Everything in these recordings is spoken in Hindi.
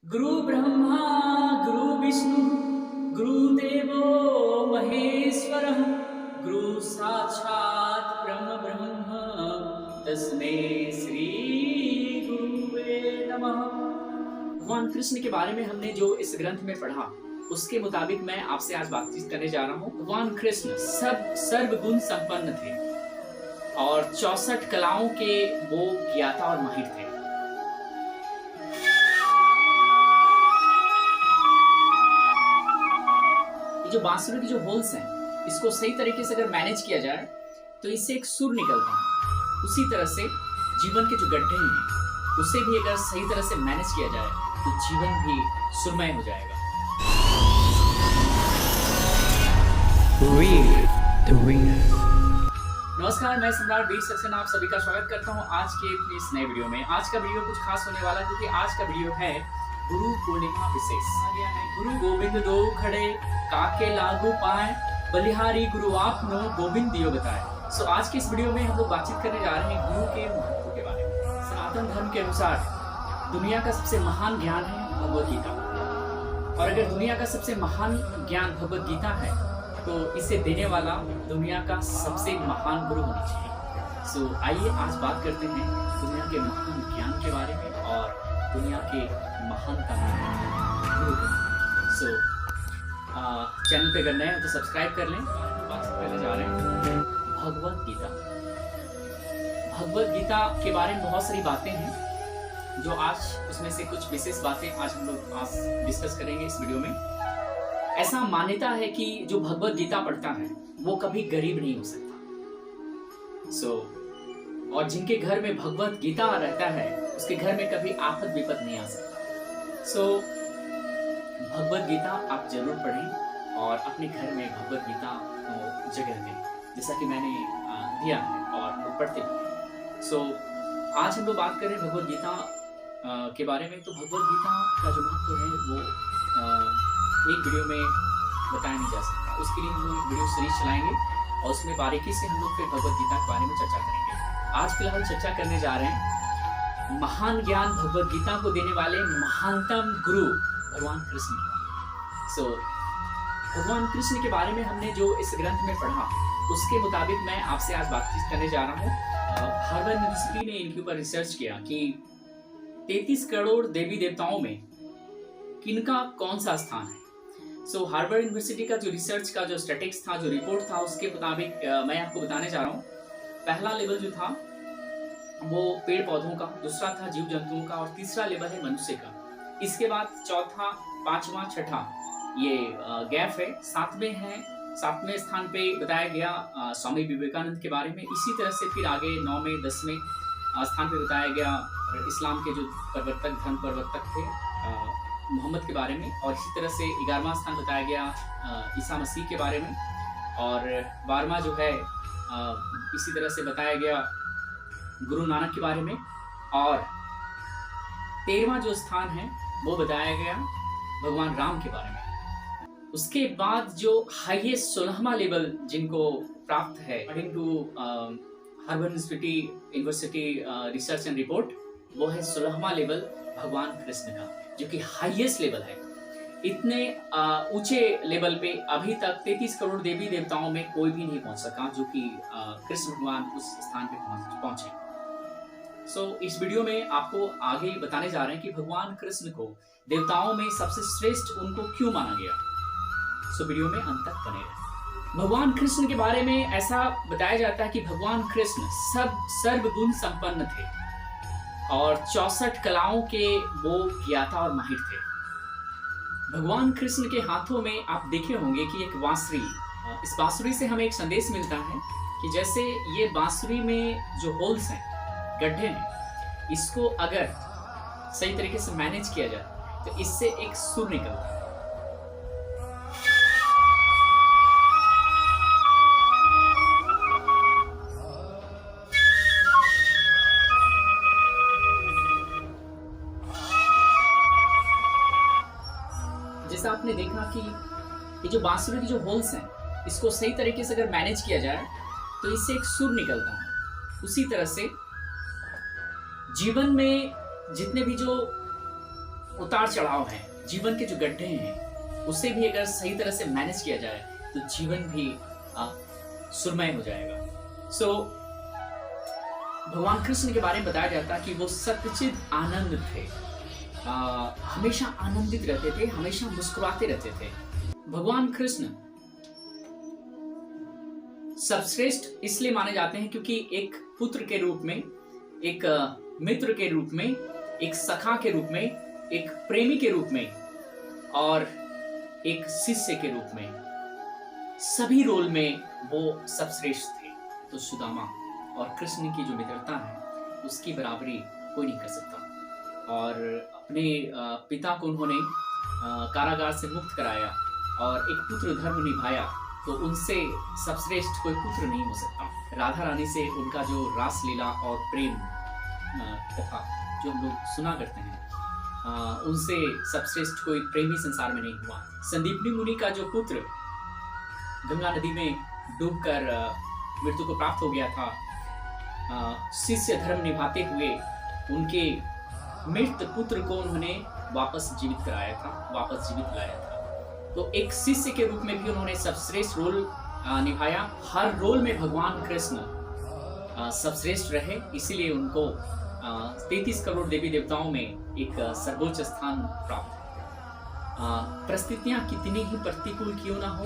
गुरु ब्रह्मा गुरु विष्णु गुरुदेवो महेश्वरः गुरु साक्षात् परम ब्रह्म तस्मै श्री गुरुवे नमः। भगवान कृष्ण के बारे में हमने जो इस ग्रंथ में पढ़ा उसके मुताबिक मैं आपसे आज बातचीत करने जा रहा हूँ। भगवान कृष्ण सर्वगुण संपन्न थे और 64 कलाओं के वो ज्ञाता और माहिर थे। जो बांसुरी की जो होल्स हैं, इसको सही तरीके से अगर मैनेज किया जाए तो इससे एक सुर निकलता है। उसी तरह से जीवन के जो गड्ढे हैं उसे भी अगर सही तरह से मैनेज किया जाए तो जीवन भी सुरमय हो जाएगा। नमस्कार, मैं सम्राट वीर सक्सेना आप सभी का स्वागत करता हूं आज के इस नए वीडियो में। आज का वीडियो कुछ खास होने वाला है क्योंकि आज का वीडियो है गुरु पूर्णिमा विशेष। गुरु गोविंद दो खड़े काके लागू पाए बलिहारी गुरु आपनो गोविंद दियो बताए। सो आज के इस वीडियो में हम लोग बातचीत करने जा रहे हैं गुरु के महत्व के बारे में। सनातन धर्म के अनुसार दुनिया का सबसे महान ज्ञान है भगवद गीता, और अगर दुनिया का सबसे महान ज्ञान भगवद गीता है तो इसे देने वाला दुनिया का सबसे महान गुरु होना चाहिए। सो आइए आज बात करते हैं दुनिया के महान ज्ञान के बारे में और दुनिया के महानतम गुरु के। सो चैनल पे अगर नए हैं तो सब्सक्राइब कर लें। बात करने जा रहे हैं भगवद गीता। भगवद गीता के बारे में बहुत सारी बातें हैं जो आज उसमें से कुछ विशेष बातें आज हम लोग आज डिस्कस करेंगे इस वीडियो में। ऐसा मान्यता है कि जो भगवद गीता पढ़ता है वो कभी गरीब नहीं हो सकता। और जिनके घर में भगवद गीता रहता है उसके घर में कभी आफत विपत नहीं आ सकता। भगवद गीता आप जरूर पढ़ें और अपने घर में भगवद गीता को जगह दें, जैसा कि मैंने दिया है और पढ़ते हैं। आज हम लोग बात करें भगवद गीता के बारे में। तो भगवद गीता का जो महत्व है वो एक वीडियो में बताया नहीं जा सकता। उसके लिए हम लोग वीडियो सीरीज चलाएंगे और उसमें बारीकी से हम लोग फिर भगवद गीता के बारे में चर्चा करेंगे। आज फिलहाल चर्चा करने जा रहे हैं महान ज्ञान भगवद गीता को देने वाले महानतम गुरु भगवान कृष्ण के बारे। भगवान कृष्ण के बारे में हमने जो इस ग्रंथ में पढ़ा उसके मुताबिक मैं आपसे आज बातचीत करने जा रहा हूँ। हार्वर्ड यूनिवर्सिटी ने इनके ऊपर रिसर्च किया कि 33 करोड़ देवी देवताओं में किनका कौन सा स्थान है। हार्वर्ड यूनिवर्सिटी का जो रिसर्च का जो स्टैटिक्स था, जो रिपोर्ट था, उसके मुताबिक मैं आपको बताने जा रहा हूँ। पहला लेवल जो था वो पेड़ पौधों का, दूसरा था जीव जंतुओं का और तीसरा लेवल है मनुष्य का। इसके बाद चौथा, पांचवा, छठा ये गैप है। सातवें स्थान पे बताया गया स्वामी विवेकानंद के बारे में। इसी तरह से फिर आगे 9वें 10वें स्थान पे बताया गया इस्लाम के जो धर्म प्रवर्तक थे मोहम्मद के बारे में। और इसी तरह से 11वां स्थान बताया गया ईसा मसीह के बारे में। और 12वां जो है इसी तरह से बताया गया गुरु नानक के बारे में। और 13वां जो स्थान है वो बताया गया भगवान राम के बारे में। उसके बाद जो हाईएस्ट 16वां लेवल जिनको प्राप्त है according to Harvard University research and report, वो है 16वां लेवल भगवान कृष्ण का, जो कि हाईएस्ट लेवल है। इतने ऊंचे लेवल पे अभी तक 33 करोड़ देवी देवताओं में कोई भी नहीं पहुंच सका जो कि कृष्ण भगवान उस स्थान पे पहुंचे। इस वीडियो में आपको आगे बताने जा रहे हैं कि भगवान कृष्ण को देवताओं में सबसे श्रेष्ठ उनको क्यों माना गया। वीडियो में अंत तक बने रहे। भगवान कृष्ण के बारे में ऐसा बताया जाता है कि भगवान कृष्ण सर्वगुण संपन्न थे और 64 कलाओं के वो ज्ञाता और माहिर थे। भगवान कृष्ण के हाथों में आप देखे होंगे कि एक बांसुरी। इस बांसुरी से हमें एक संदेश मिलता है कि जैसे ये बांसुरी में जो होल्स हैं, गड्ढे हैं, इसको अगर सही तरीके से मैनेज किया जाए तो इससे एक सुर निकलता है। जैसा आपने देखा कि ये जो बांसुरी की जो होल्स हैं, इसको सही तरीके से अगर मैनेज किया जाए तो इससे एक सुर निकलता है। उसी तरह से जीवन में जितने भी जो उतार चढ़ाव हैं, जीवन के जो गड्ढे हैं, उसे भी अगर सही तरह से मैनेज किया जाए तो जीवन भी सुरमय हो जाएगा। सो भगवान कृष्ण के बारे में बताया जाता है कि वो सच्चिद आनंद थे, हमेशा आनंदित रहते थे, हमेशा मुस्कुराते रहते थे। भगवान कृष्ण सर्वश्रेष्ठ इसलिए माने जाते हैं क्योंकि एक पुत्र के रूप में, एक मित्र के रूप में, एक सखा के रूप में, एक प्रेमी के रूप में और एक शिष्य के रूप में, सभी रोल में वो सर्वश्रेष्ठ थे। तो सुदामा और कृष्ण की जो मित्रता है उसकी बराबरी कोई नहीं कर सकता। और अपने पिता को उन्होंने कारागार से मुक्त कराया और एक पुत्र धर्म निभाया, तो उनसे सर्वश्रेष्ठ कोई पुत्र नहीं हो सकता। राधा रानी से उनका जो रासलीला और प्रेम कथा जो हम लोग सुना करते हैं, उनसे सर्वश्रेष्ठ कोई प्रेमी संसार में नहीं हुआ। संदीपनी मुनि का जो पुत्र गंगा नदी में डूबकर मृत्यु को प्राप्त हो गया था, शिष्य धर्म निभाते हुए उनके मृत पुत्र को उन्होंने वापस जीवित कराया था, वापस जीवित लाया था। तो एक शिष्य के रूप में भी उन्होंने सर्वश्रेष्ठ रोल निभाया। हर रोल में भगवान कृष्ण सर्वश्रेष्ठ रहे, इसीलिए उनको 33 करोड़ देवी देवताओं में एक सर्वोच्च स्थान प्राप्त है। परिस्थितियां कितनी ही प्रतिकूल क्यों ना हो,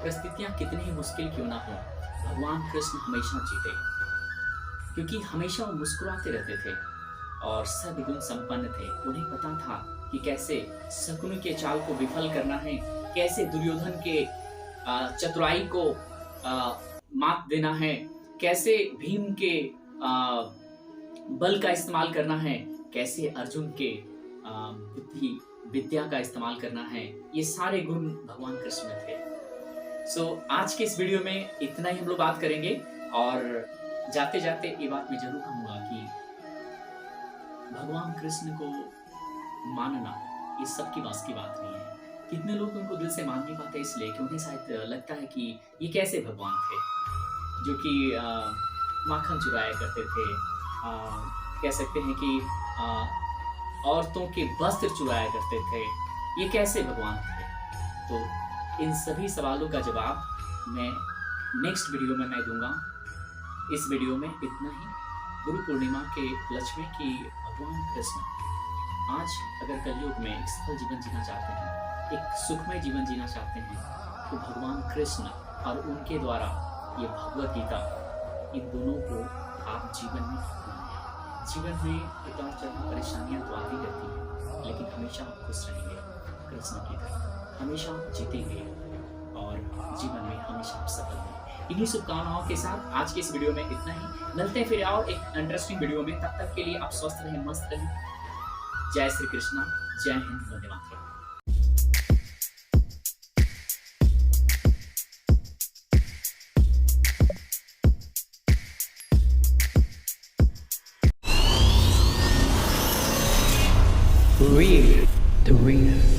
परिस्थितियां कितनी ही मुश्किल क्यों ना हो, भगवान कृष्ण हमेशा जीते, क्योंकि हमेशा वो मुस्कुराते रहते थे और सद्गुण संपन्न थे। उन्हें पता था कि कैसे शकुनि के चाल को विफल करना है, कैसे दुर्योधन के चतुराई को मात देना है, कैसे भीम के बल का इस्तेमाल करना है, कैसे अर्जुन के बुद्धि विद्या का इस्तेमाल करना है। ये सारे गुण भगवान कृष्ण में थे। आज के इस वीडियो में इतना ही हम लोग बात करेंगे और जाते जाते ये बात मैं जरूर कहूंगा कि भगवान कृष्ण को मानना ये सबकी बस की बात नहीं है। कितने लोग उनको दिल से मान नहीं पाते, इसलिए कि उन्हें शायद लगता है कि ये कैसे भगवान थे जो कि माखन चुराया करते थे, कह सकते हैं कि औरतों के वस्त्र चुराया करते थे, ये कैसे भगवान थे। तो इन सभी सवालों का जवाब मैं नेक्स्ट वीडियो में मैं दूंगा। इस वीडियो में इतना ही। गुरु पूर्णिमा के उपलक्ष्य में कि भगवान कृष्ण आज अगर कलयुग में एक सफल जीवन जीना चाहते हैं, एक सुखमय जीवन जीना चाहते हैं, तो भगवान कृष्ण और उनके द्वारा ये भगवत गीता, इन दोनों को आप जीवन में अपनाएं। जीवन में उतार चढ़ाव परेशानियां तो आती रहती हैं, लेकिन हमेशा खुश रहेंगे, कृष्ण की तरह हमेशा जीतेंगे और जीवन में हमेशा सफल होंगे। इन्हीं शुभकामनाओं के साथ आज के इस वीडियो में इतना ही। मिलते हैं फिर और एक इंटरेस्टिंग वीडियो में। तब तक के लिए आप स्वस्थ रहें, मस्त रहें। जय श्री कृष्णा, जय Hind, Vande Mataram. Real, the real.